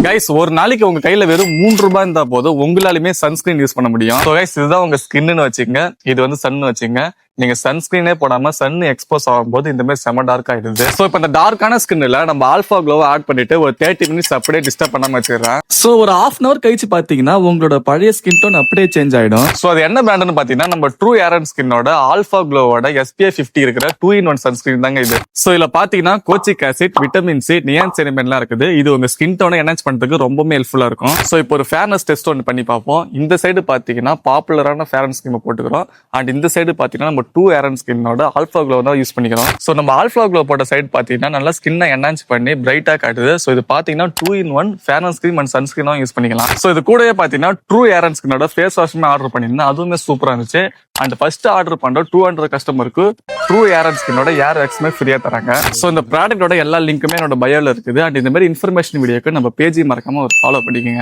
Guys ஒரு நாளைக்கு உங்க கையில வெறும் 3 ரூபாய் இருந்தா போதும் உங்களாலுமே சன்ஸ்கிரீன் யூஸ் பண்ண முடியும். ஸோ கைஸ் இதுதான் உங்க ஸ்கின்னு வச்சுங்க, இது வந்து சன்னு வச்சுங்க. நீங்க சன்ஸ்கிரீனே போடாம சன் எக்ஸ்போஸ் ஆகும்போது இந்த மாதிரி செம டார்க் ஆயிடுது. சோ இப்போ இந்த டார்க்கான ஸ்கின்ல நம்ம ஆல்பா க்ளோவை ஆட் பண்ணிட்டு ஒரு 30 மினிட்ஸ் அப்படியே டிஸ்டர்ப் பண்ணாம வச்சிடறேன். சோ ஒரு ½ hour கழிச்சு பாத்தீங்கன்னா உங்களோட பழைய ஸ்கின் டோன் அப்படியே சேஞ்ச் ஆயிடும். சோ அது என்ன பிராண்ட்னு பாத்தீங்கன்னா நம்ம ட்ரூ ஏர் அண்ட் ஸ்கின்னோட ஆல்பா க்ளோவோட SPF 50 இருக்கிற 2-in-1 சன்ஸ்கிரீன் தாங்க இது. சோ இதுல பாத்தீங்கன்னா கோச்சிக் ஆசிட், விட்டமின் சி, நியான்சினமைன்லாம் இருக்குது. இது உங்க ஸ்கின் டோனை என்ஹான்ஸ் பண்றதுக்கு ரொம்பவே ஹெல்ப்ஃபுல்லா இருக்கும். சோ இப்போ ஒரு ஃபேர்னஸ் டெஸ்ட் ஒன்று பண்ணி பார்ப்போம். இந்த சைடு பாத்தீங்கன்னா பாப்புலரான ஃபேர் அண்ட் ஸ்கின் போட்டுக்கிறோம். அண்ட் இந்த சைடு பாத்தீங்கன்னா நம்ம true hair and skin alpha glow தான் யூஸ் பண்ணிக்கிறோம். சோ நம்ம ஆல்பா க்ளோ போட்ட சைடு பாத்தீங்கன்னா நல்லா ஸ்கின்னை என்ஹான்ஸ் பண்ணி பிரைட்டா காட்டுது. சோ இது பாத்தீங்கன்னா 2-in-1 fair and skin and sunscreen use பண்ணிக்கலாம். சோ இது கூடவே பாத்தீங்கன்னா ட்ரூ ஏர் அண்ட் ஸ்கின்னோட ஃபேஸ் வாஷுமே ஆர்டர் பண்ணிருந்தேன். அதுவுமே சூப்பரா இருந்துச்சு. அண்ட் ஃபர்ஸ்ட் ஆர்டர் பண்ற 200 கஸ்டமருக்கு ட்ரூ ஏர் அண்ட் ஸ்கின்னோட ஏர் எக்ஸ்மே ஃப்ரீயா தராங்க. சோ இந்த ப்ராடக்ட்டோட எல்லா லிங்க்குமே என்னோட பயோல இருக்குது. அண்ட் இந்த மாதிரி இன்ஃபர்மேஷன் வீடியோக்கு நம்ம பேஜ் மறக்காம ஒரு ஃபாலோ பண்ணிக்கோங்க.